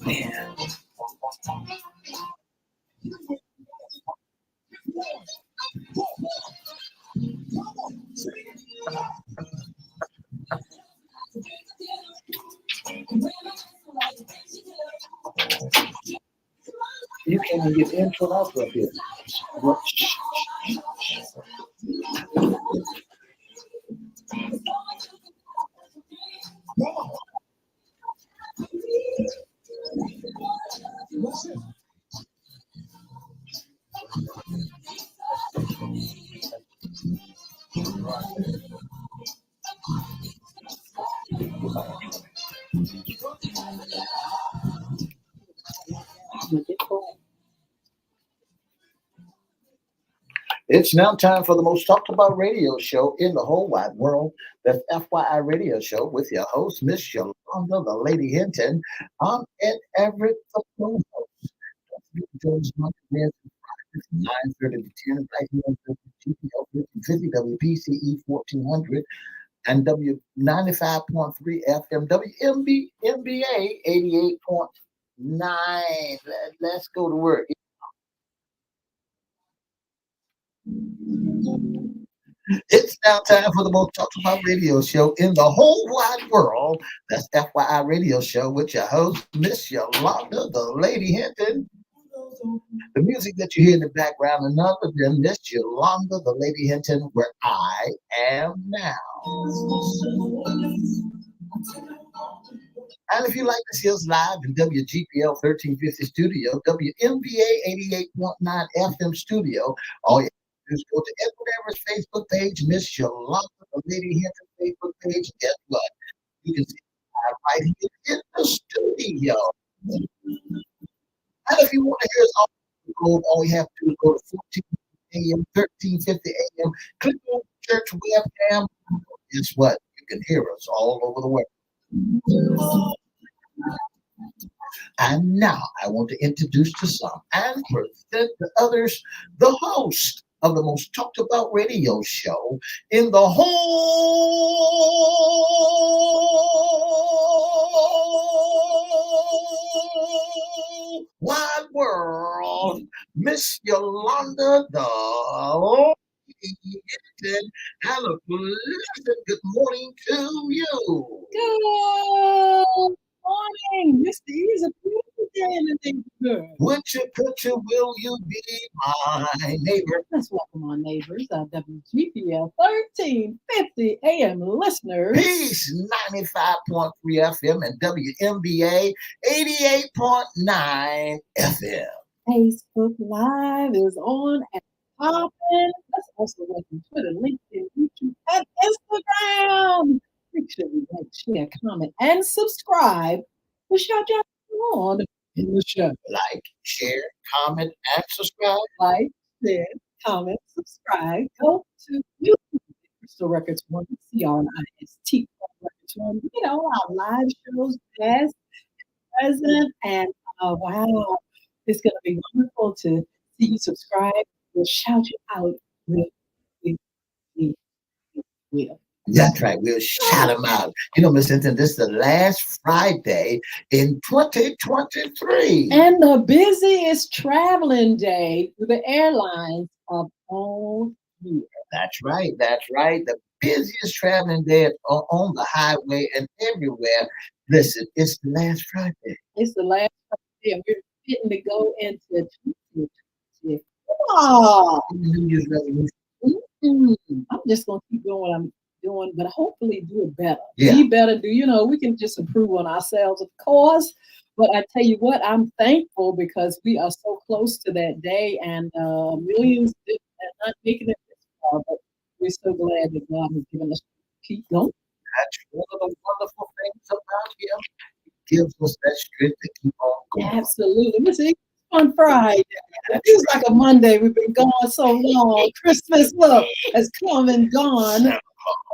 Man. You can't even get intro and outro up here. What? It's now time for the most talked about radio show in the whole wide world. The FYI radio show with your host, Miss Yolanda, the Lady Hinton. I'm Ed Everett, the co-host. Jones Monday, 9:30 to 10, right here on GPL 1550, WPCE 1400, and W95.3 FM, WMBA 88.9. Let's go to work. It's now time for the most talked about radio show in the whole wide world. That's FYI Radio Show with your host, Miss Yolanda, the Lady Hinton. The music that you hear in the background is none other than Miss Yolanda, the Lady Hinton, where I am now. And if you like to see us live in WGPL 1350 studio, WMBA 88.9 FM studio, all you just go to Everette's Facebook page, Miss Yolanda, the Lady Hinton Facebook page. Guess what? You can see it right here in the studio. And if you want to hear us all over the globe, all you have to do is go to 14 AM, 1350 AM, click on church webcam. Guess what? You can hear us all over the world. And now I want to introduce to some and present to others the host of the most talked about radio show in the whole wide world, Miss Yolanda, the Hinton, and a pleasant good morning to you. Good morning, Mr. E's a beautiful day in the neighborhood. Would you, could you, will you be my neighbor? Let's welcome our neighbors, our WGPL 1350 AM listeners. Peace, 95.3 FM and WMBA 88.9 FM. Facebook Live is on and popping. Let's also welcome Twitter, LinkedIn, YouTube, and Instagram. Make sure you like, share, comment, and subscribe. We'll shout you out on in the show. Like, share, comment, and subscribe. Like, share, comment, subscribe. Go to YouTube, Crystal Records 1, CRIST Records 1. You know, our live shows, past, present, and wow, it's going to be wonderful to see you subscribe. We'll shout you out. Will. That's right. We'll shout them out. You know, Miss Hinton, this is the last Friday in 2023. And the busiest traveling day for the airlines of all year. That's right. That's right. The busiest traveling day on the highway and everywhere. Listen, it's the last Friday. It's the last Friday, and we're getting to go into 2020. Oh, New Year's resolution. I'm just going to keep doing what I'm doing, but hopefully do it better. Yeah. Be better. We can just improve on ourselves, of course. But I tell you what, I'm thankful because we are so close to that day, and millions are not making it this far. But we're so glad that God has given us to keep going. That's one of the wonderful things about Him. He gives us that strength to keep on going. Absolutely. It's on Friday. It feels like a Monday. We've been gone so long. Christmas, look, has come and gone.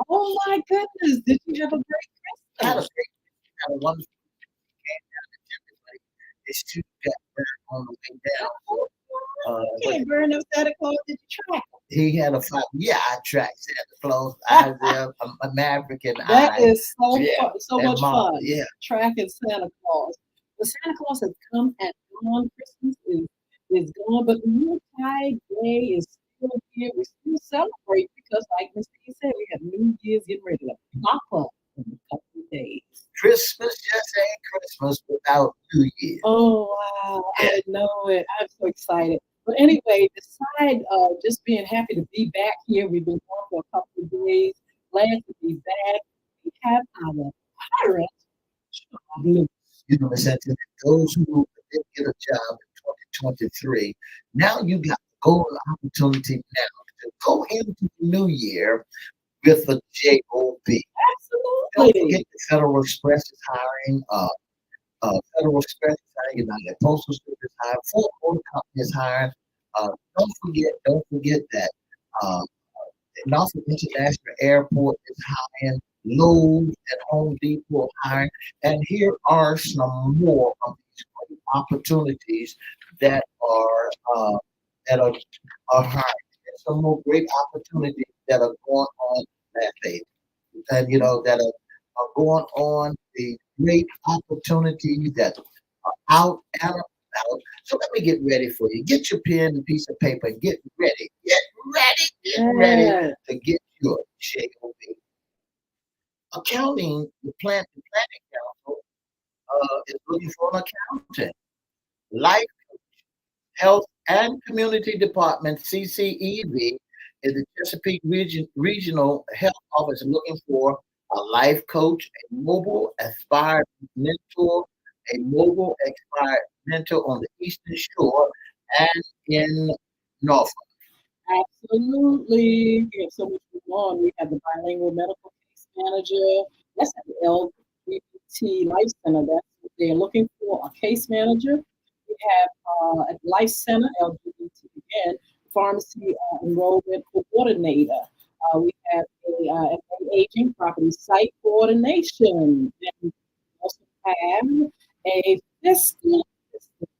Oh my goodness! Did you have a great Christmas? I had a wonderful came down to everybody. It's too that on the way down. You can't burn no Santa Claus. Did you track he had a fight. Yeah, I tracked Santa Claus. I him? there, a Maverick and That I. is so Yeah, fun, so and much mom. fun. Yeah, Tracking Santa Claus. The Santa Claus has come and gone. Christmas is gone, but the Yuletide day is still here. We still celebrate because, like Mr. E said, we have New Year's getting ready to pop up in a couple of days. Christmas just ain't Christmas without New Year. Oh wow, Yeah, I know it. I'm so excited. But anyway, beside just being happy to be back here, we've been gone for a couple of days. Glad to be back. We have our pirate blue. you know, Miss Anthony, those who didn't get a job in 2023, now you got the golden opportunity now to go into the new year with a job. Don't forget Absolutely. the Federal Express is hiring. Federal Express is hiring. United Postal Service is hiring. Ford Motor Company is hiring. Don't forget that. Uh, Norfolk International Airport is hiring. Lowe's and Home Depot are hiring. And here are some more of these great opportunities that are that are hiring. There's some more great opportunities that are going on that day, and that are going on. The great opportunities that are out and about. So let me get ready for you. Get your pen and piece of paper and get ready. Get ready Yes. to get your job. Accounting, the planning council is looking for an accountant. Life Health and Community Department, CCEV, is the Chesapeake Regional Health Office looking for a life coach, mentor, a mobile expired mentor on the Eastern Shore and in Norfolk. Absolutely. We have so much going on. We have the bilingual medical case manager. That's at the LGBT Life Center. That's what they're looking for, a case manager. We have at Life Center, LGBT again, pharmacy enrollment coordinator. We have a aging property site coordination. And we also have a fiscal assistant.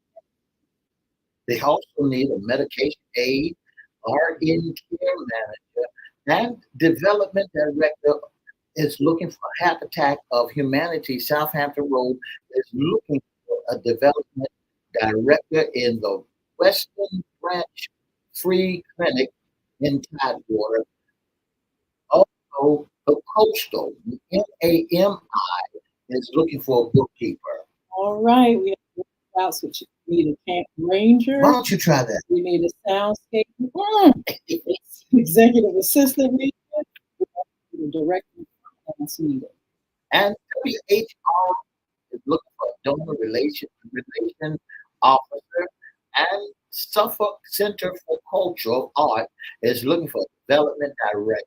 They also need a medication aid, RN care manager, and development director is looking for Habitat of Humanity. Southampton Road is looking for a development director in the Western Branch Free Clinic in Tidewater. Also, the Coastal, the NAMI, is looking for a bookkeeper. All right, we have out so we need a camp Why ranger. don't you try that? We need a soundscape. Executive assistant needed. We have the director that's needed. And WHR is looking for a donor relation officer, and Suffolk Center for Cultural Art is looking for a development director.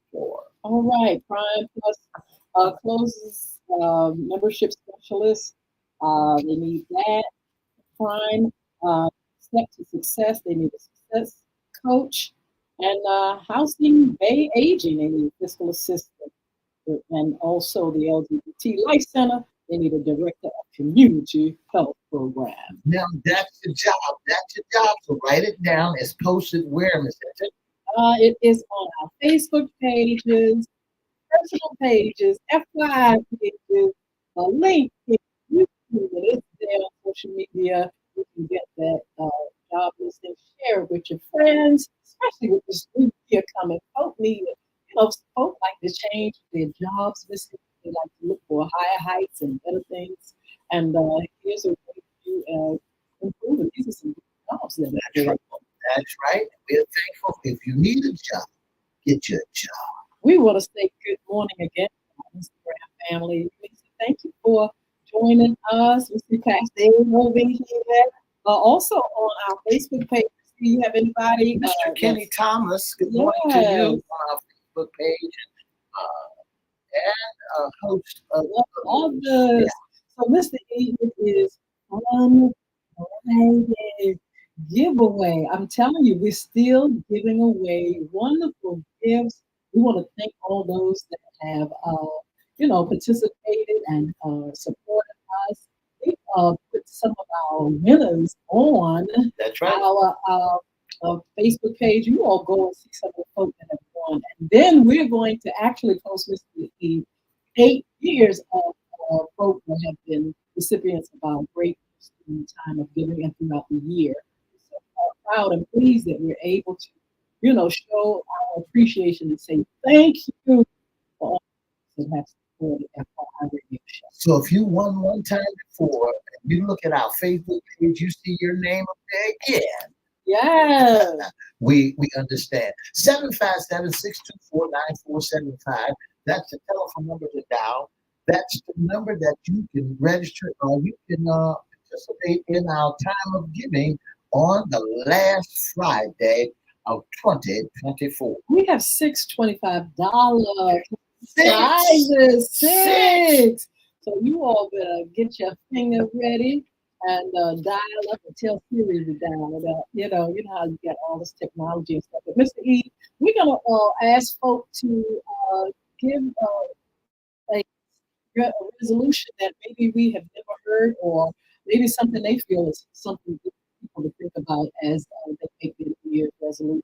All right, Prime Plus closes membership specialist. They need that. Prime step to success. They need a success coach. And housing bay aging, they need a fiscal assistant. And also the LGBT Life Center, they need a director of community health program. Now that's the job. That's your job. So write it down. It's posted where, Miss Hinton? It is on our Facebook pages, personal pages, FYI pages, a link in YouTube, and it's there on social media. You can get that job list and share it with your friends, especially with this new year coming. Folk need it. Folk like to change their jobs. They like to look for higher heights and better things. And here's a way to improve it. These are some good jobs that are That's right. available. That's right. We're thankful. If you need a job, get your job. We want to say good morning again to our Instagram family. Lisa, thank you for joining us. We see Pastor Amy over here. Also on our Facebook page, do you have anybody? Mr. Kenny Thomas, good morning to you Yes. on our Facebook page and host of All this. So Mr. E is on Friday giveaway. I'm telling you, we're still giving away wonderful gifts. We want to thank all those that have, participated and supported us. We put some of our winners on That's right. our Facebook page. You all go and see some of the folks that have won. And then we're going to actually post, Mr. E, 8 years of folks that have been recipients of our great in time of giving and throughout the year. So proud and pleased that we're able to, show our appreciation and say thank you for all that have supported FYI Radio Show. So if you won one time before and you look at our Facebook page, you see your name up there again. Yeah. We understand. 757-624-9475. That's the telephone number to dial. That's the number that you can register or you can participate in our time of giving on the last Friday of 2024. We have $625 prizes. Six. So you all better get your finger ready and dial up and tell Siri to dial it up. You know how you get all this technology and stuff. But Mr. E, we're gonna ask folks to give a resolution that maybe we have never heard, or maybe something they feel is something good for people to think about as they make their New Year's resolution.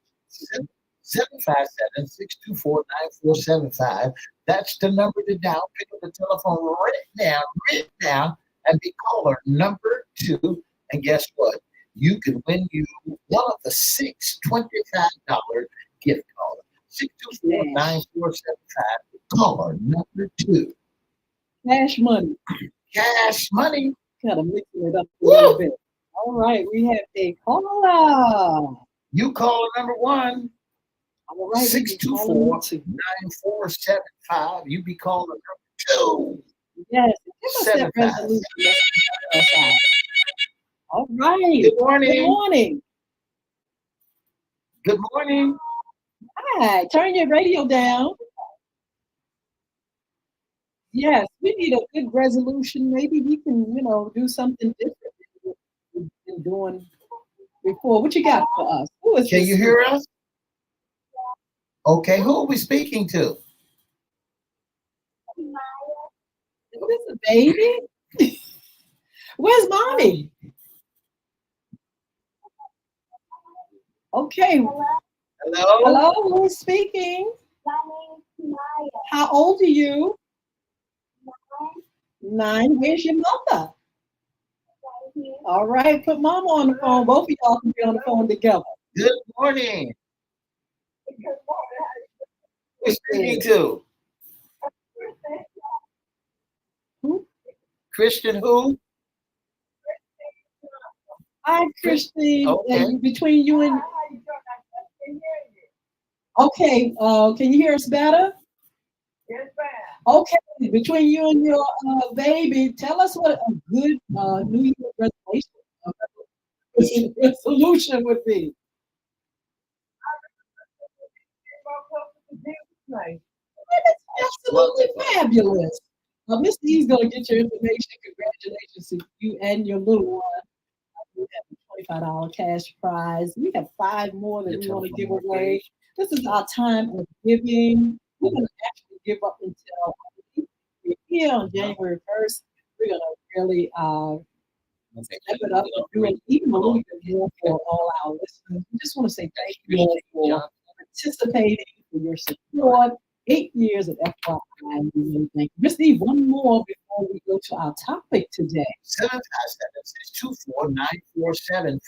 757-624-9475. That's the number to dial. Pick up the telephone written down, and be caller number 2. And guess what? You can win you one of the $6 $25 gift cards. 624-9475. Caller number 2. Cash money. Cash money. Gotta mix it up a little bit. All right, we have a caller. You caller number 1. All right, 624-9475. You be caller number 2. Yes, give us that resolution. All right. Good morning. Good morning. Good morning. Hi, turn your radio down. Yes, we need a good resolution. Maybe we can, do something different than we've been doing before. What you got for us? Who is Can you hear us? Okay, who are we speaking to? Is this a baby? Where's mommy? Okay. Hello? Hello, who's speaking? My name's Maya. How old are you? 9. 9. Where's your mother? Right here. All right, put mama on the phone. Both of y'all can be on the phone together. Good morning. Who are we speaking to? Who? Christian who? Hi, Christine. Okay. Between you and okay, can you hear us better? Yes, ma'am. Okay, between you and your baby, tell us what a good New Year's resolution would be. That's absolutely fabulous. Miss E's going to get your information. Congratulations to you and your little one. We have a $25 cash prize. We have 5 more that we want to give away. This is our time of giving. We're going to actually give up until we're here on January 1st. We're going to really step it up and do it even a little bit more for all our listeners. We just want to say thank you all for participating, for your support. 8 years of FYI. Thank you. Miss Eve, one more before we go to our topic today. 757-624-9475.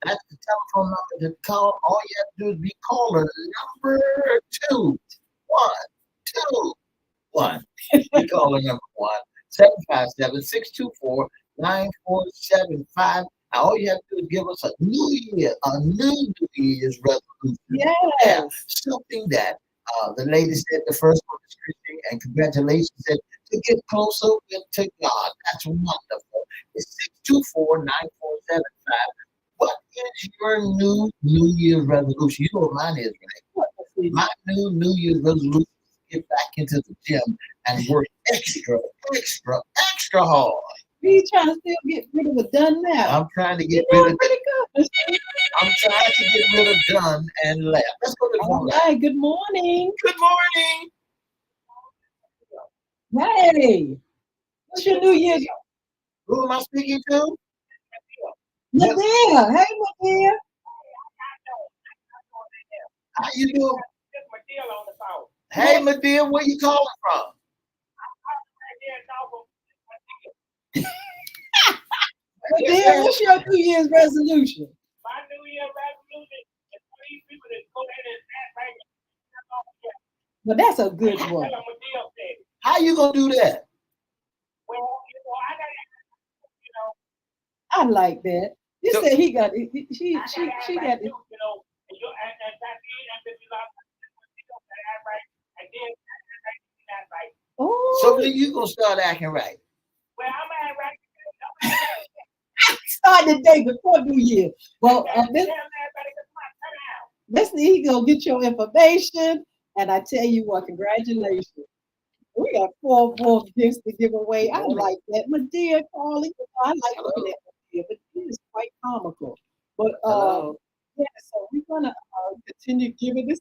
That's the telephone number to call. All you have to do is be caller number 2. 1. Be caller number 1. 757-624-9475. All you have to do is give us a new Year's resolution. Yes. Something that the lady said the first one is Christian, and congratulations said to get closer to God. That's wonderful. It's 624-9475. What is your New Year's resolution? You know what mine is, right? My New Year's resolution is to get back into the gym and work extra hard. You trying to still get rid of a done now? I'm trying to get rid of pretty good. I'm trying to get rid of done and left. Let's go to the All right, good morning. Good morning. Hey, what's your New Year's? Who am I speaking to? Yes. Medea, hey Medea. How you doing? Just my deal on the phone. Hey, Medea, where you calling from? Right there, dog. Medea, what's your New Year's resolution? My New Year resolution is for these people to go ahead and act right. Well, that's a good Tell one. them what deal said. How you gonna do that? Well, I got to, I like that. You So, said he got it. I got to act She right got it. too, and you and that's it, and then you got to act right, and then act right. so Oh, when you gonna start acting right? Well, I'm act right. start the day before New Year. Well, Tell everybody to come out. this he gonna get your information, and I tell you what, congratulations. We got four more gifts to give away. I like that. Medea calling. I like looking at Medea. Medea is quite comical. But Hello. yeah, so we're gonna continue giving this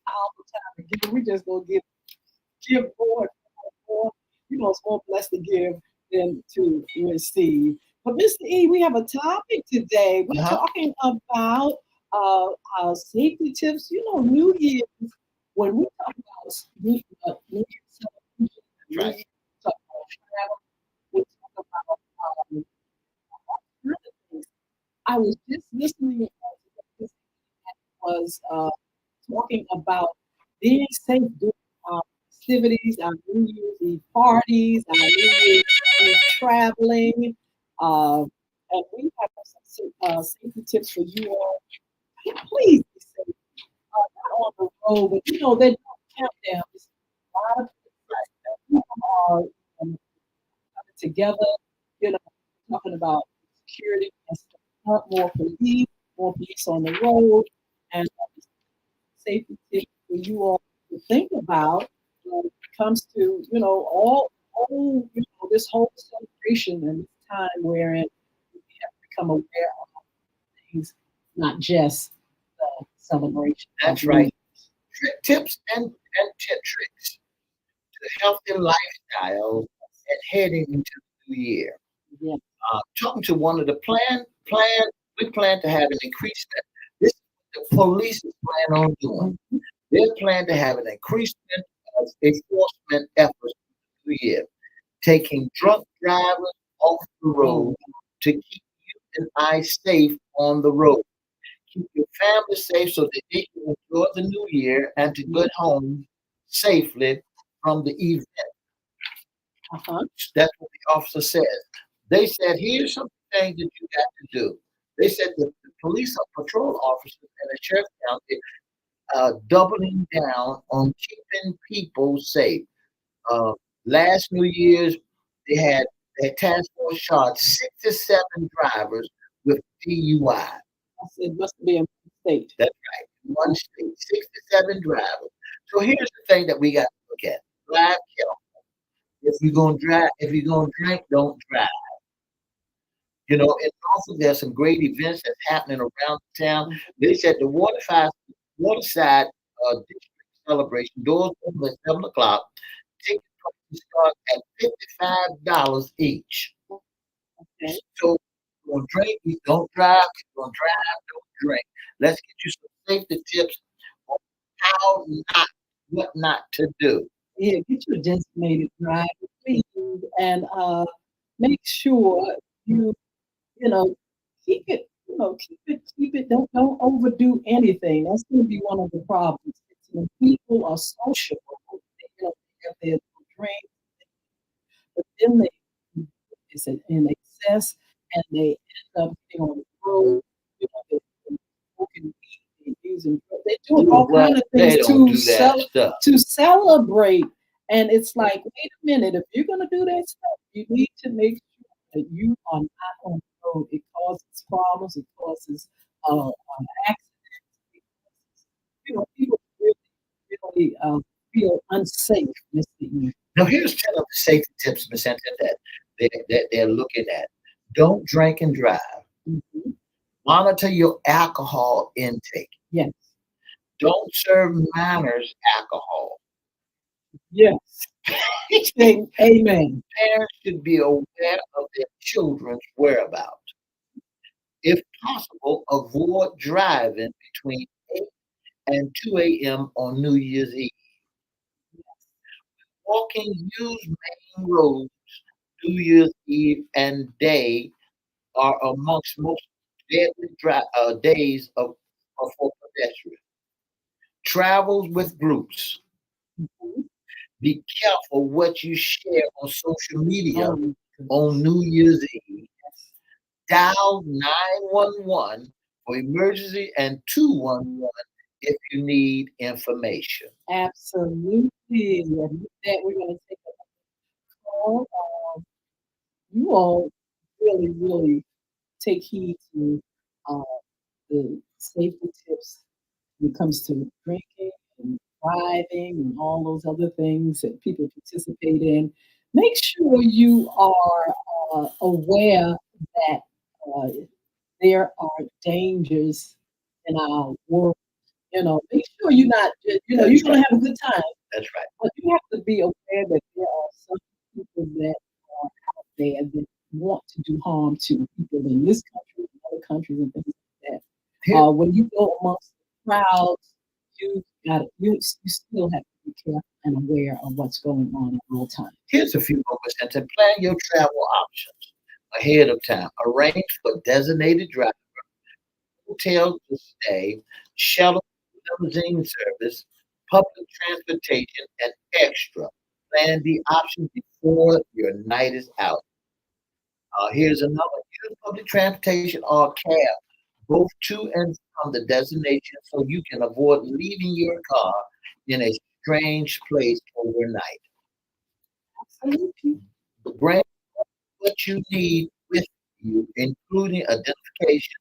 powerful time to give. We just gonna give more. You know, it's more blessed to give than to receive. But Mr. E, we have a topic today. We're Uh-huh. talking about our safety tips. You know, New Year's, when we talk about New Year's celebration, New Right. Year's, we talk about travel, we talk about all kinds of things. I was just listening to this was talking about being safe during our festivities, our New Year's Eve parties, our New Year's Eve traveling. Uh, and we have some safety tips for you all. Please be safe, not on the road, but you know, they don't countdown. It's a lot of people are coming together, you know, talking about security and stuff, more police on the road, and safety tips for you all to think about when it comes to all this whole celebration and time wherein we have to become aware of things, not just the celebration. That's right. Tips and tip tricks to healthy lifestyle and heading into the new year. Yeah. Talking to one of the we plan to have an increasement. This is what the police is planning on doing. They plan to have an increasement of enforcement efforts for the year, taking drunk drivers off the road to keep you and I safe on the road. Keep your family safe so that they can enjoy the new year and to get home safely from the event. Uh-huh. That's what the officer said. They said, here's some things that you got to do. They said that the police patrol officers in the sheriff county doubling down on keeping people safe. Uh, Last New Year's, they had their task force charged 67 drivers with DUI. I said must be a mistake. That's right, one state, 67 drivers. So here's the thing that we got to look at: drive careful. If you're gonna drink, don't drive. And also there's some great events that's happening around town. They said the Waterside District celebration doors open at 7 o'clock. Ticket prices start at $55 each. Okay. So if you're gonna drink, you don't drive. If you're gonna drive, don't drink. Let's get you some safety tips on what not to do. Yeah, get your designated driver, please, and make sure you know keep it, keep it. Don't overdo anything. That's going to be one of the problems. When people are social, they have their drink, but then they it's in excess, and they end up getting on the road. They're smoking weed, they're using, they're doing all Well, kind of they things don't do that stuff. to celebrate. And it's like, wait a minute, if you're gonna do that stuff, you need to make sure that you are not on the road. It causes problems. It causes accidents. It causes, people really feel unsafe, Mr. E. Now, here's 10 of the safety tips, Ms. Hinton, that they're looking at. Don't drink and drive. Mhm. Monitor your alcohol intake. Yes. Don't serve minors alcohol. Yes. Amen. Parents should be aware of their children's whereabouts. If possible, avoid driving between 8 and 2 a.m. on New Year's Eve. Walking, use main roads New Year's Eve and day are amongst most deadly days for pedestrians. Travels with groups. Mhm. Be careful what you share on social media Oh, on New Year's Eve. Dial 911 for emergency and 211 if you need information. absolutely. And with that, we're going to take a call. You all really, really take heed to uh, the safety tips when it comes to drinking and driving and all those other things that people participate in. Make sure you are aware that uh, there are dangers in our world. Make sure you're not, you're That's going right. to have a good time, That's right. but you have to be aware that there are some people that are out there that want to do harm to people in this country and other countries and things like that. Here, When you go amongst the crowds, you still have to be careful and aware of what's going on at all times. here's a few moments and to plan your travel options ahead of time. Arrange for designated driver, hotel to stay, shuttle, limousine service, public transportation, and extra. Plan the options before your night is out. Here's another. Use public transportation or cab, both to and from the destination, so you can avoid leaving your car in a strange place overnight. Absolutely. Bring what you need with you, including identification,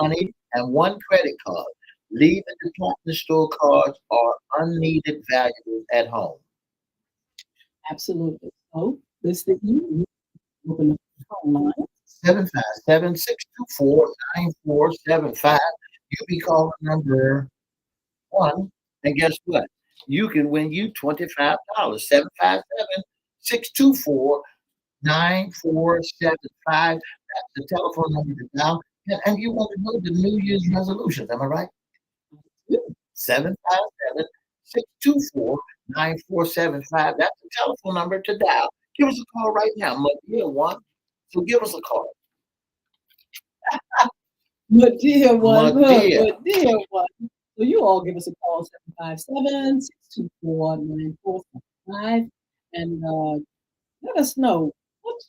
money, and one credit card. Leave the department store cards or unneeded valuables at home. Absolutely. So, this that you open up the phone line. 757-624-9475. You be calling number one, and guess what? You can win you $25. 757-624-9475. That's the telephone number to dial. And you want to know the New Year's resolutions, am I right? 757-624-9475. That's the telephone number to dial. Give us a call right now. My dear one. So give us a call. But dear My one, look, dear. but dear one. So you all give us a call, 757-624-9475, and let us know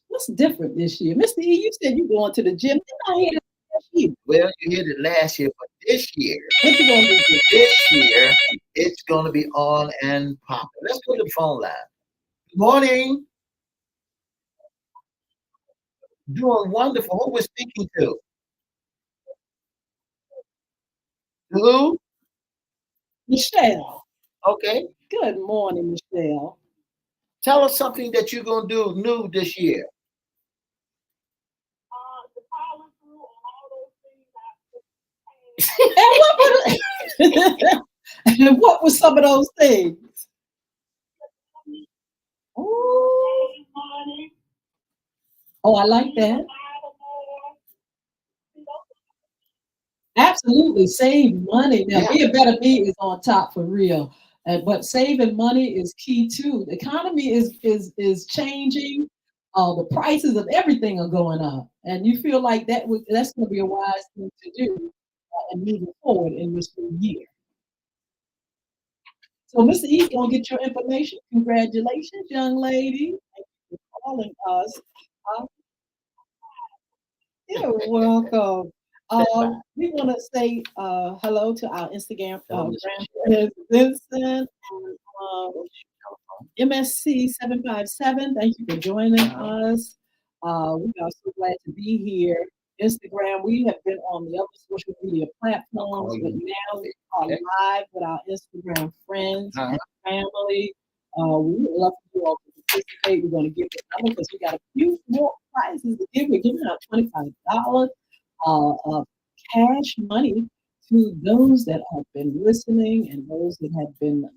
what's different this year. Mr. E, you said you going to the gym. Didn't I hear that last year? Well, you hit it last year, but this year, What you gonna do this this year, it's going to be on and popping. Let's go to the phone line. Good morning. Doing wonderful. Who we're speaking to? Who? Michelle. Okay. Good morning, Michelle. Tell us something that you're going to do new this year. To follow through on all those things And what were and what were some of those things? Oh, save money, oh, I like read the that. Bible more, you know, Absolutely, save money. Now, Yeah. being better me is on top for real, but saving money is key too. The economy is changing. The prices of everything are going up, and you feel like that's going to be a wise thing to do and moving forward in this new year. So, Mr. E, gonna get your information. Congratulations, young lady. Thank you for calling us. Uh, You're welcome. Stand by. We want to say hello to our Instagram Tell them this is friend Vincent and MSC757. Thank you for joining us. We are so glad to be here. Instagram, we have been on the other social media platforms, but now we are Okay. live with our Instagram friends Uh-huh. and family. We would love for you all to participate. We're going to give it another because we got a few more prizes to give. We're giving out $25 of cash money to those that have been listening and those that have been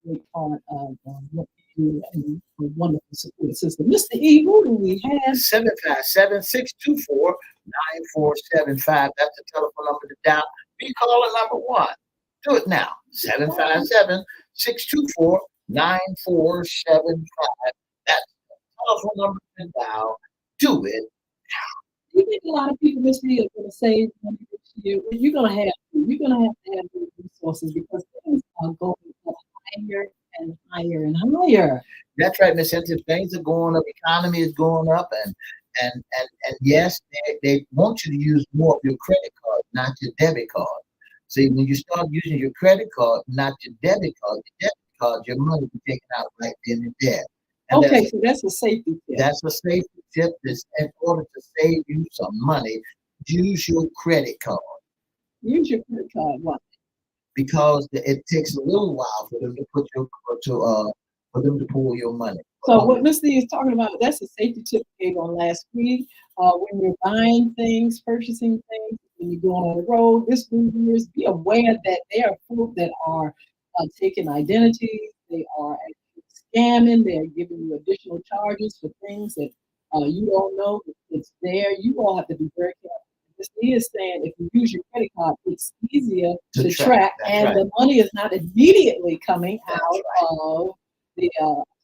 great part of what we do and a wonderful support system. Mr. E, who do we have? 757-624-9475. That's the telephone number to dial. Be caller number one. Do it now. 757-624-9475. That's the telephone number to dial. Do it. You think a lot of people this year are going to save money this year? Well, you're going to have to. You're going to have those resources because things are going up higher and higher and higher. That's right, Miss Hinton. Things are going up. Economy is going up, and yes, they want you to use more of your credit card, not your debit card. See, when you start using your credit card, not your debit card, your money will be taken out right then and there. And Okay, so that's a safety tip. that's a safety tip. That's in order to save you some money, use your credit card Use your credit card. Why? because it takes a little while for them to for them to pull your money. So what Mr. E is talking about, that's a safety tip we gave on last week. When you're buying things, purchasing things, when you're going on the road, this New Year's, be aware that there are folk that are taking identities, they are actually scamming, they're giving you additional charges for things that you don't know it's there. You all have to be very careful. Mr. E is saying if you use your credit card, it's easier to track, and right. the money is not immediately coming That's out right. of the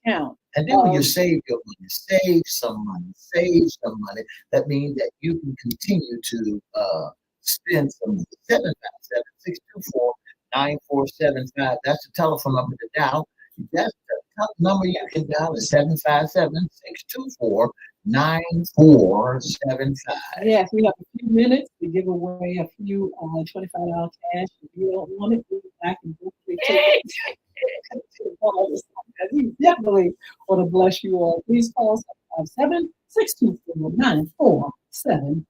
account. And then when you save your money, save some money. That means that you can continue to spend some money. 757-624-9475. That's the telephone number to dial. That's the top number you can dial is 757-624-9475. Yes, we have a few minutes to give away a few $25 cash. If you don't want it, I can hopefully take it to the ball this time. We definitely want to bless you all. Please call 757-624-9475.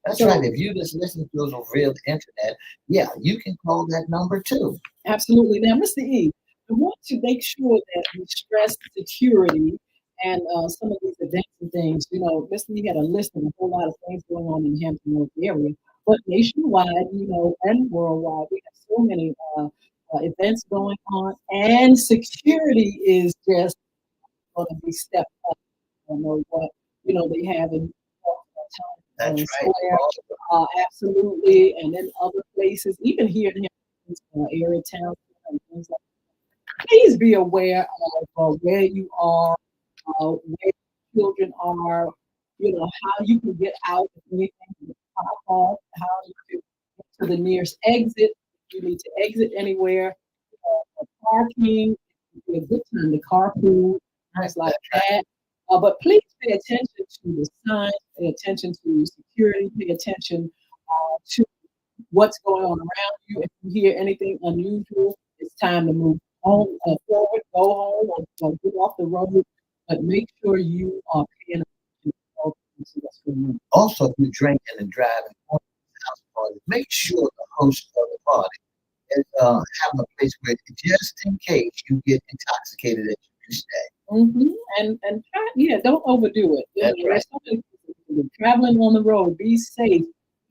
That's right. If you just listen to us over the internet, yeah, you can call that number too. Absolutely. Now, Mr. E, I want to make sure that we stress security and some of these events and things. You know, Mr. E had a list of a whole lot of things going on in Hampton Roads area, but nationwide, you know, and worldwide, we have so many events going on, and security is just going to be stepped up. I don't know what they have in That's right. Square, absolutely, and then other places, even here in Hampton, area towns and things like that. Please be aware of where you are, where children are, how you can get out if anything pop off, how you can get to the nearest exit. If you need to exit anywhere, parking, it'd be a good time to carpool, things like that. But please pay attention to the signs, pay attention to security, pay attention to what's going on around you. If you hear anything unusual, it's time to move home, forward, go home, or get off the road. But make sure you are paying attention to what's going on. Also, if you're drinking and driving on the house party, make sure the host of the party is having a place where, just in case you get intoxicated, that you can stay. And yeah, don't overdo it. That's right. There's so many people traveling on the road. Be safe.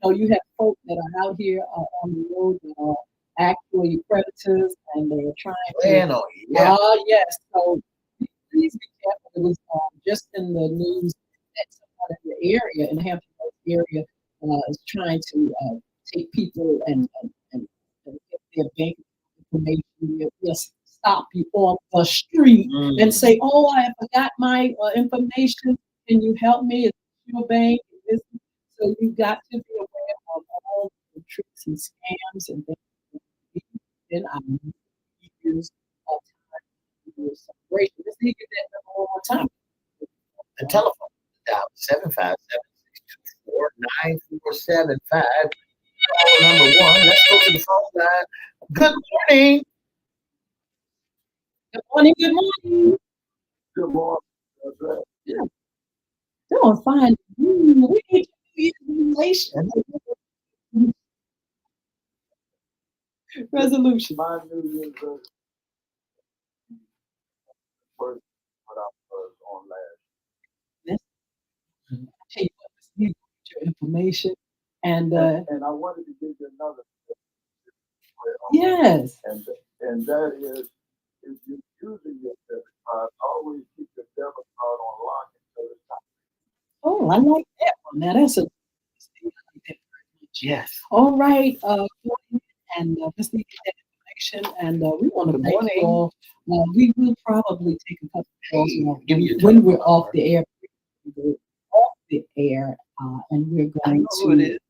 You have folks that are out here on the road that are actually predators, and they're trying Land on you. Yeah. Yes. So please be careful. It was just in the news that someone in the area, in the Hampton Roads area, is trying to take people and get their bank information. Just stop you on the street and say, "Oh, I forgot my information. Can you help me? Is your bank?" So you got to be aware of all the tricks and scams and things. In our years of time, celebration. Let's get that number one more time. The telephone dial 757-624-9475. Number one. Let's go to the phone line. Good morning. Good morning. Good morning. Good morning. That's right. Yeah. Doing fine. We need to relation. Resolution. My New Year's first what I was on last. Tell you what, you get your information and And I wanted to give you another. yes. And that is if you're using your debit card, always keep your debit card on lock until it's time. Oh, I like that one. Now that's a I like that very much. Yes. All right, go ahead and let's get that information. And we want to Good thank you morning. all. We will probably take a couple of calls Give me your when we're telephone off number. the air. We're off the air, and we're I going know who it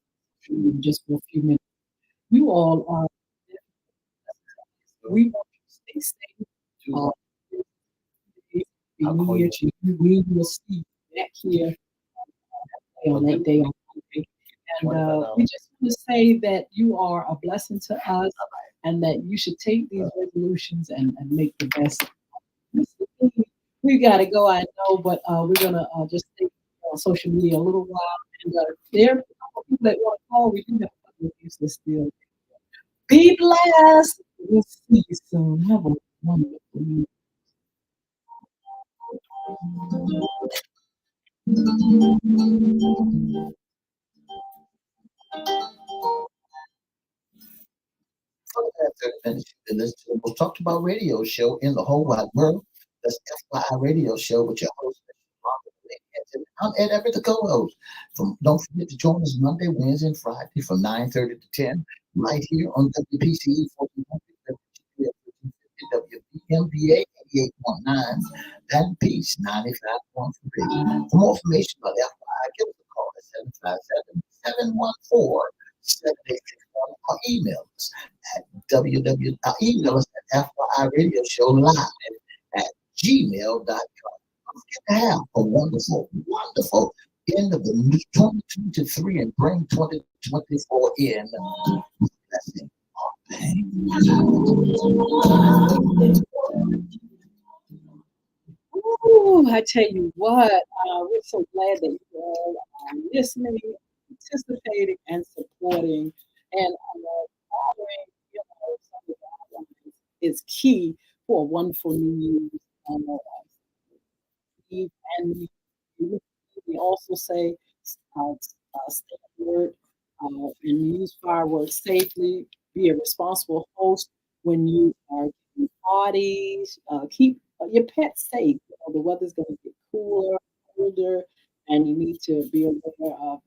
to is. just for a few minutes. You all are. We want you to stay safe. Uh, I'll New call Year you. to you. We will see you back here on that day on Monday. And we $25. just want to say that you are a blessing to us and that you should take these resolutions and make the best. We got to go, I know, but we're going to just stay on social media a little while. And there are a couple of people that want to call. We do have a couple of things to still. Be blessed. We'll see you soon. Have a wonderful week. For the past 30 minutes, you've been listening to the most talked about radio show in the whole wide world. That's FYI Radio Show with your host, Mr. Yolanda, the lady Hinton. I'm Ed Everett, the co-host. Don't forget to join us Monday, Wednesday, and Friday from 9:30 to 10 right here on WPCE 1400, WBMBA 88.9, and Peace 95.3. For more information about FYI, give us a call at 757-714-7861 or email us at email us at FYI Radio Show Live at gmail.com. Don't forget to have a wonderful, wonderful end of the new 2023 and bring 2024 in. Blessing. Ooh, I tell you what, we're so glad that you all are listening, participating, and supporting, and following. Some of the guidelines is key for a wonderful New Year's Eve. And we also say stay alert and use fireworks safely. Be a responsible host when you are giving parties. Keep your pets safe. You know, the weather's going to get cooler, colder, and you need to be aware of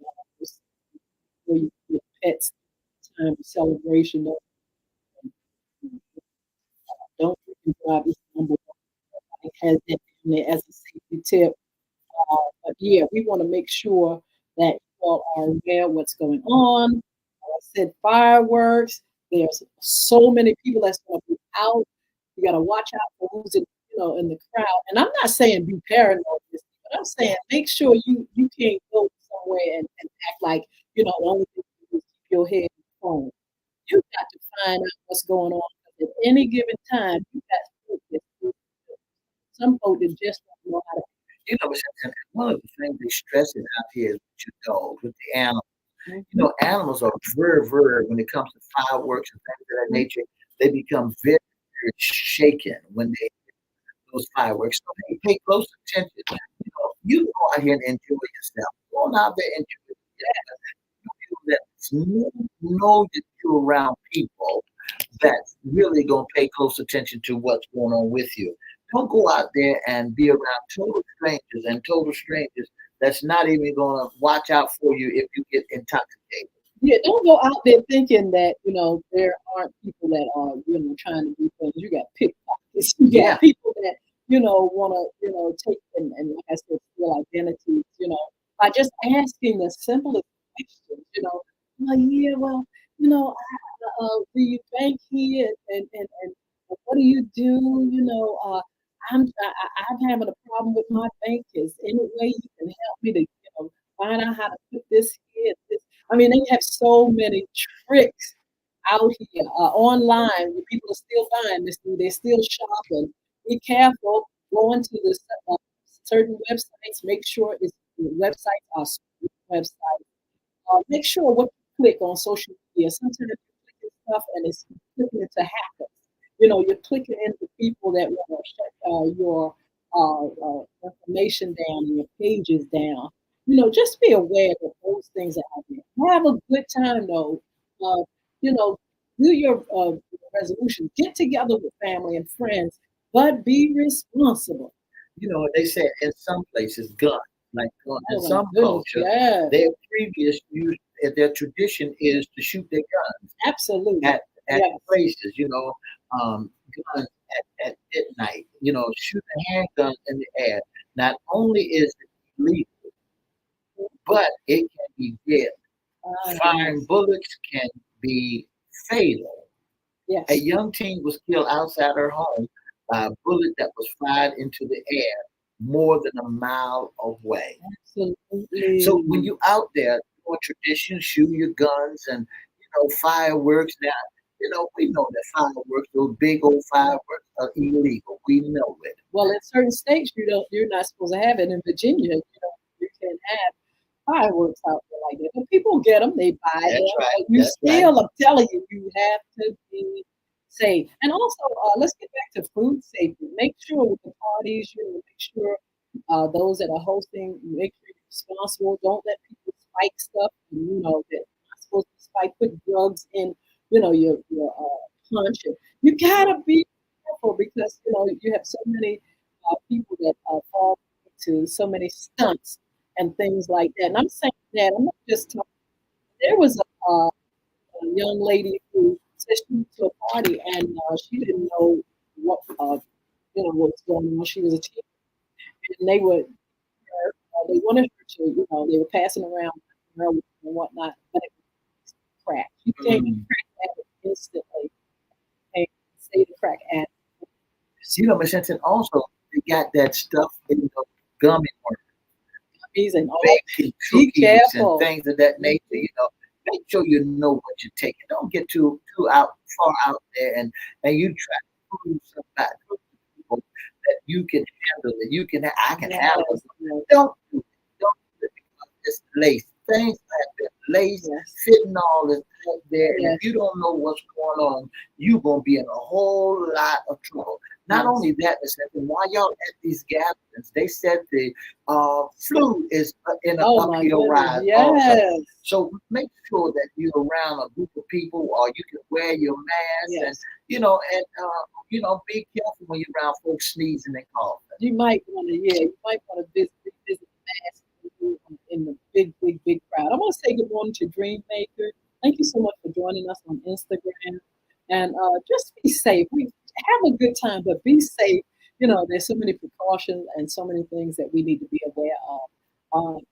where you your pets time of celebration. Don't drink and drive is number one. It has that in there as a safety tip. But yeah, we want to make sure that you all are aware of what's going on. Like I said, fireworks. There's so many people that's going to be out. You got to watch out for who's in the crowd. And I'm not saying be paranoid, but I'm saying make sure you can't go somewhere and act like the only thing you do is keep your head in the phone. You got to find out what's going on. At any given time, you got to focus. Some folks that just don't know how to. One of the things they stress it out here is with your dogs, with the animals. Mhm. Animals are very, very, when it comes to fireworks and things of that nature, they become very, very shaken when they those fireworks. So they pay close attention. You go out here and enjoy yourself. Go on out there and enjoy yourself. Know that you're around people that's really gonna pay close attention to what's going on with you. Don't go out there and be around total strangers that's not even gonna watch out for you if you get intoxicated. Yeah, don't go out there thinking that there aren't people that are trying to do things. You got pickpockets. You Yeah. got people that want to take and like I said, steal identities. By just asking the simplest questions. Well, yeah, well, do you bank here and what do you do? I'm having a problem with my bank. Is any way you can help me to find out how to put this here? I mean, they have so many tricks out here online where people are still buying this thing. They're still shopping. Be careful. Go into the certain websites. Make sure the websites are websites. Make sure what you click on social media. Sometimes you click stuff and it's clicking into hackers. You're clicking into people that want to shut your information down and your pages down. Just be aware that those things are out there. Have a good time though. You know, do your resolution. Get together with family and friends. but be responsible. You know, they said in some places, guns, like in Oh my some goodness, culture, yeah, their previous use, their tradition is to shoot their guns absolutely. at Yes. places, um, guns at midnight, shooting handguns in the air. Not only is it illegal, but it can be deadly. Firing Yes. bullets can be fatal. A Yes. young teen was killed outside her home by a bullet that was fired into the air more than a mile away. So when Absolutely. you out there doing tradition, shooting your guns and fireworks now, we know that fireworks, those big old fireworks are illegal. We know it. Well, in certain states, you're not supposed to have it. In Virginia, you can have fireworks out there like that. But people get them, they buy That's them, right. but you That's right. still, I'm telling you, you have to be safe. And also, let's get back to food safety. Make sure with the parties, make sure those that are hosting, make sure you're responsible. Don't let people spike stuff, that not supposed to spike, put drugs in, your punch. And you gotta be careful because, you have so many people that fall into so many stunts and things like that. And I'm saying that I'm not just talking. There was a young lady who said she went to a party and she didn't know what was going on. She was a teenager, and they wanted her to, they were passing around marijuana and whatnot, but it was crack. She came to Mm. crack addict instantly and say the crack addict. Miss Hinton, also they got that stuff in the gummy worms, He's and all. baking Be cookies and careful. things of that nature. Mhm. Make sure you know what you're taking. Don't get too out far out there and you try to prove somebody prove to people that you can handle it. I can handle Yes, it. yes, Don't do it. Don't do it because it's laced. Things have been laced, yes, fentanyl is out there, and if yes, you don't know what's going on, you're gonna be in a whole lot of trouble. Not yes. only that, Miss Hinton, while y'all at these gatherings, they said the flu is in an Oh my uphill goodness. rise also. Yes, So make sure that you're around a group of people, or you can wear your mask, and yes. be careful when you're around folks sneezing and coughing. You might want to, yeah, you might want to visit Mass in the big, big, big crowd. I want to say good morning to Dream Maker. Thank you so much for joining us on Instagram. And just be safe. We have a good time, but be safe. There's so many precautions and so many things that we need to be aware of. And,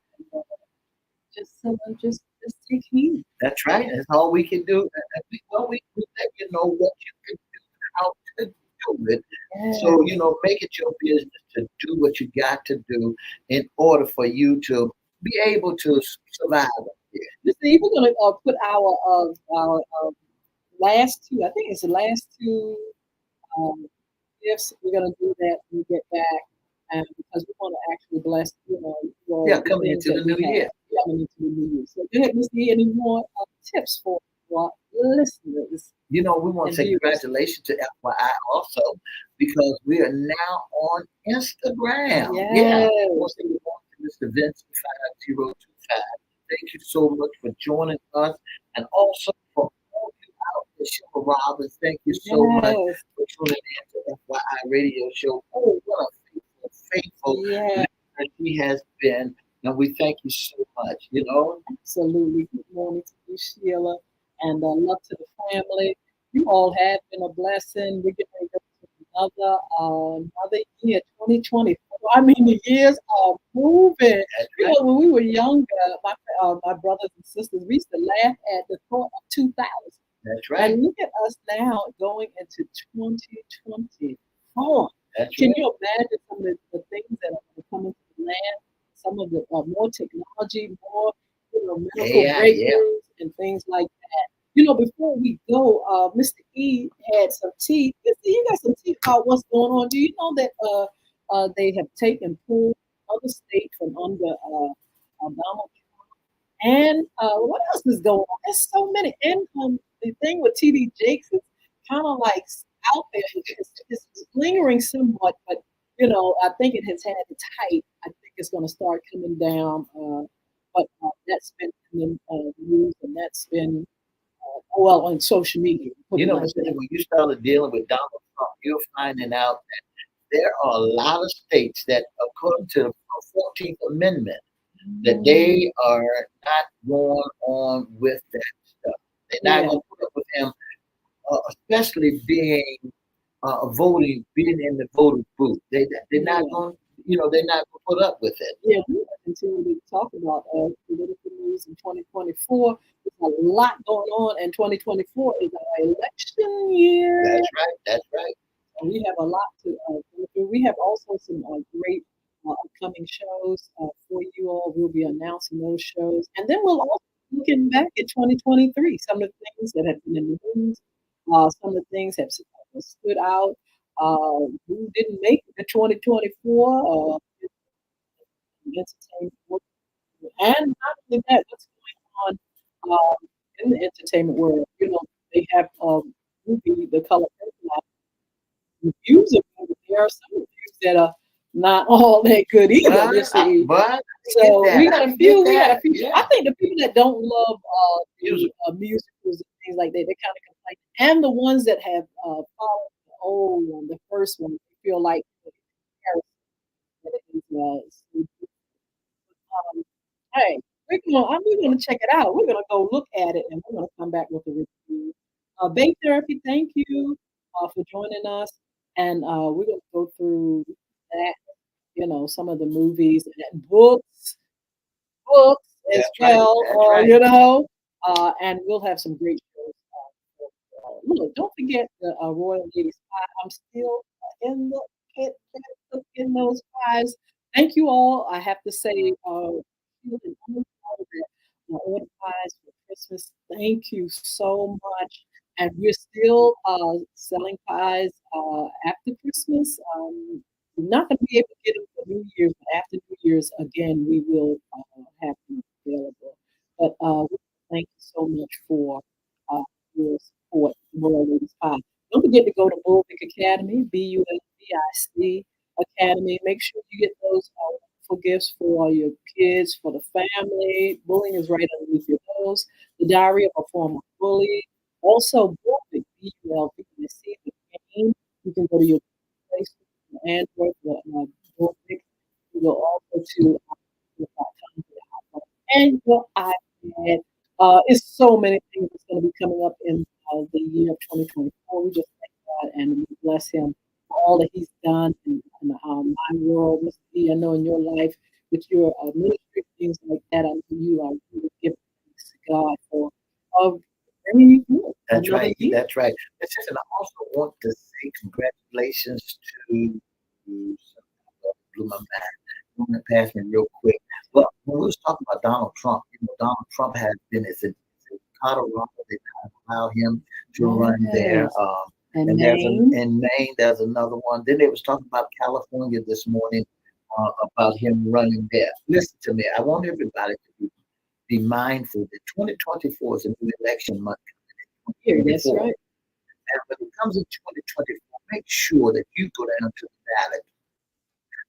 just take heed. That's right. That's all we can do. And we let you know what you can do, how to do it. So, Yeah. make it your business to do what you got to do in order for you to be able to survive up here. You see, we're gonna put our last two. I think it's the last two um, gifts. We're gonna do that when we get back, and because we want to actually bless, you all Yeah, with the coming things into that the we new year. have coming into the new year. So, go ahead, Miss E. Any more tips for our listeners We want to and say viewers? congratulations to FYI also because we are now on Instagram. Yeah. I want Yes, to say good morning to Mr. Vincent 5025. Thank you so much for joining us and also for all you out there, Shipper Robbins. Thank you so much yes, for tuning in to FYI Radio Show. Oh, what a faithful yes. listener she has been. And we thank you so much. Absolutely. Good morning to you, Sheila, and love to the family. You all have been a blessing. We're getting ready to go to another year, 2024. I mean, the years are moving. That's right. When we were younger, my brothers and sisters, we used to laugh at the thought of 2000. That's right. And look at us now going into 2024. That's Can right. you imagine some of the things that are coming to the land? Some of the more technology, more medical Yeah, yeah. breakthroughs and things like that. Before we go, Mr. E had some tea. Mr. E, you got some tea about what's going on. Do you know that they have taken pulled other states from under Donald and what else is going on? There's so many. And the thing with TD Jakes is kind of like out there. It's lingering somewhat, but I think it has had its height. I think it's going to start coming down. But that's been in the news, and that's been well on social media. Put it like Mister, that. when you started dealing with Donald Trump, you're finding out that there are a lot of states that, according to the 14th Amendment, that they are not going on with that stuff. They're not Yeah. going to put up with him, especially being voting, being in the voting booth. They're not Yeah. going, they're not going to put up with it. Yeah, we will continue to talk about political news in 2024. There's a lot going on, and 2024 is our election year. That's right. That's right. We have a lot to go through. We have also some great upcoming shows for you all. We'll be announcing those shows. And then we'll also be looking back at 2023, some of the things that have been in the news, some of the things have stood out. Who didn't make it to 2024? Entertainment, and not only that, what's going on in the entertainment world? They have movie, The Color Purple, reviews of it. There are some reviews that are not all that good either this year. But So we got a few. Yeah. I think the people that don't love Music. musicals and things like that, they kind of complain. And the ones that have followed the old one, the first one, they feel like um, hey, we're gonna check it out. We're gonna go look at it, and we're gonna come back with a review. Bay Therapy, thank you for joining us, and we're gonna go through that. Some of the movies and books as That's right. well. That's right. And we'll have some great shows. Look, don't forget the Royal Ladies Pie. I'm still in the pit cooking those pies. Thank you all. I have to say, order pies for Christmas. Thank you so much. And we're still selling pies after Christmas. We're not going to be able to get them for New Year's, but after New Year's, again, we will have them available. But thank you so much for uh, your support, Royal Ladies Pie. Don't forget to go to Bulvic Academy, BULVIC Academy. Make sure you get those wonderful gifts for your kids, for the family. Bullying is right underneath your nose. The Diary of a Former Bully. Also, Bulvic, BULVIC, the game. You can go to your place Android, the Bulvic. You go also to and your iPad. It's so many things that's going to be coming up in the year of 2024. We just thank God and we bless Him for all that He's done in my world. Mr. E, I know in your life with your ministry, things like that, I know you are really giving thanks to God for bringing you through That's another right. year. That's right. Listen, I also want to say congratulations to blew my mind. I'm gonna pass me real quick. But when we was talking about Donald Trump, Donald Trump has been as in Colorado, they not allow him to run there. Yes. And And Maine. in Maine, there's another one. Then they was talking about California this morning about him running there. Listen to me. I want everybody to be mindful that 2024 is a new election month. Here, that's 2024. right. And when it comes in 2024, make sure that you go down to the ballot.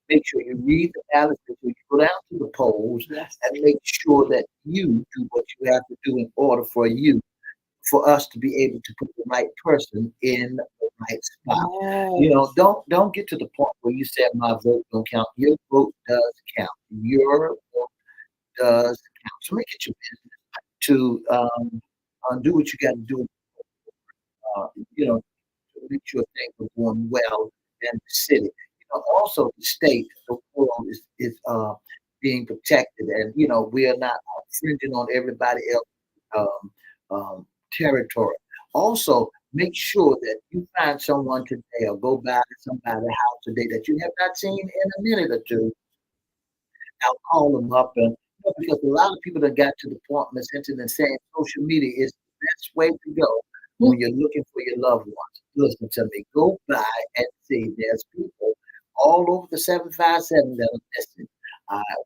Make sure you read the ballot, make sure you go down to the polls, Yes. and make sure that you do what you have to do in order for us to be able to put the right person in the right spot. Yes. Don't get to the point where you say my vote don't count. Your vote does count. Your vote does count. So make it your business to do what you got to do. Uh, you know, to make sure things are going well in the city. Also the state, the world is being protected, and we are not infringing on everybody else territory. Also, make sure that you find someone today or go by somebody's house today that you have not seen in a minute or two. I'll call them up because a lot of people that got to the point, Miss Hinton, and saying social media is the best way to go when you're looking for your loved ones. Listen to me. Go by and see. There's people all over the 757 that are missing.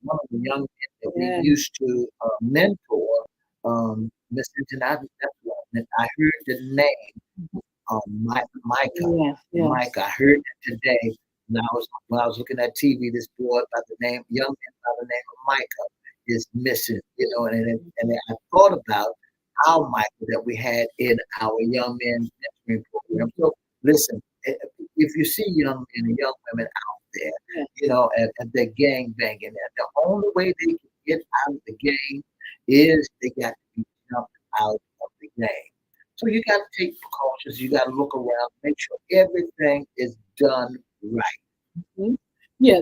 One of the young men that we used to mentor, Miss Hinton, I heard the name, Micah. Yes. Micah. I heard it today. When I was looking at TV, this boy by the name, young man by the name of Micah is missing, and I thought about our Micah that we had in our young men mentoring program. So listen, i- if you see young men and young women out there, Yeah. and they're gang banging, and the only way they can get out of the game is they got to be jumped out of the game. So you got to take precautions. You got to look around, make sure everything is done right. Mhm. Yeah,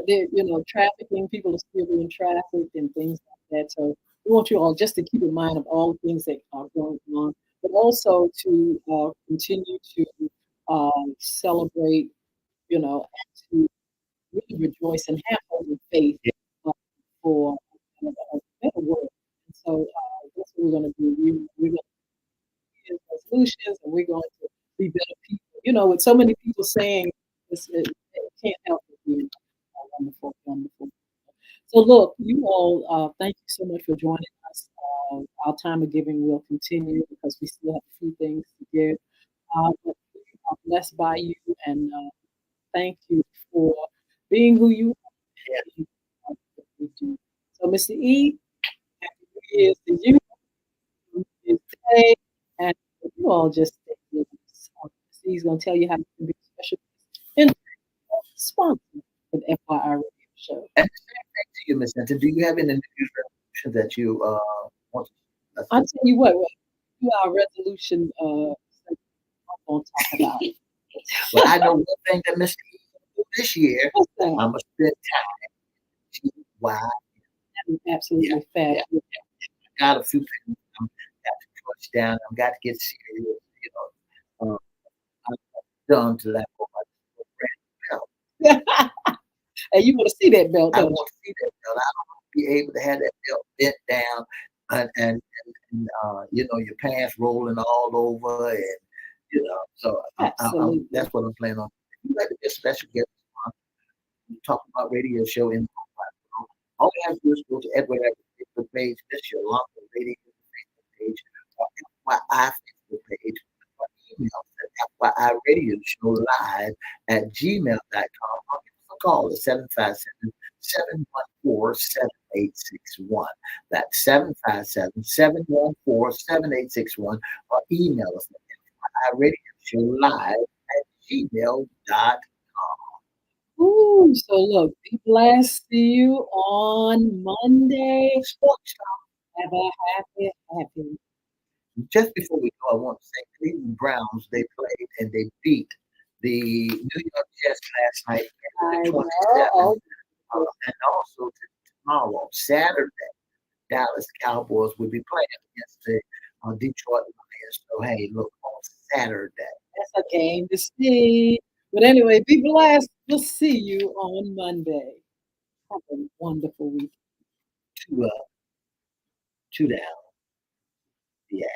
trafficking, people are still being trafficked and things like that. So we want you all just to keep in mind of all the things that are going on, but also to continue to celebrate, and to really rejoice and have hope and faith Yeah. uh, for a better world. And so that's what we're going to do. We're going to do resolutions, and we're going to be better people. With so many people saying it can't help but be wonderful, wonderful. So look, you all, thank you so much for joining us. Our time of giving will continue because we still have a few things to give. But we are blessed by you, and thank you for being who you Yeah. are. And what you do. So, Mr. E, happy New Year's to you. New Year's Day, and you all just stay with us. He's going to tell you how you can be a special and sponsor for the FYI Radio Show. And the same thing to you, Miss Hinton. Do you have any New Year's resolution that you want to? I'll tell you what, do our resolution I'm going to talk about. Well, I know one thing that Mr. E will do this year. What's that? I'm gonna spend time. Why? Absolutely Yeah, fabulous. yeah. Got a few things I'm got to touch down. I've got to get serious. I'm done to let go of my brand belt. And you want to see that belt, I don't you? want to see that belt. I don't want to be able to have that belt bent down and your pants rolling all over So Absolutely. that's what I'm planning on. If you'd like to be a special guest on talk about radio show in all you have to do is go to Edward Everett Facebook page, Miss Yolanda Radio Facebook page, or FYI Facebook page, or email us at FYI Radio Show Live at gmail.com. Or give us a call at 757-714-7861. That's 757-714-7861. Or email us at FYI Radio Show Live at gmail.com. Ooh, so look, be blessed. See you on Monday. Sports Have a happy. just before we go, I want to say Cleveland Browns, they played and they beat the New York Jets last night I at 27. know. And also tomorrow, Saturday, Dallas Cowboys will be playing against the Detroit Lions. So, hey, look, on Saturday. That's a game to see. But anyway, be blessed. We'll see you on Monday. Have a wonderful week. Two down. Yeah.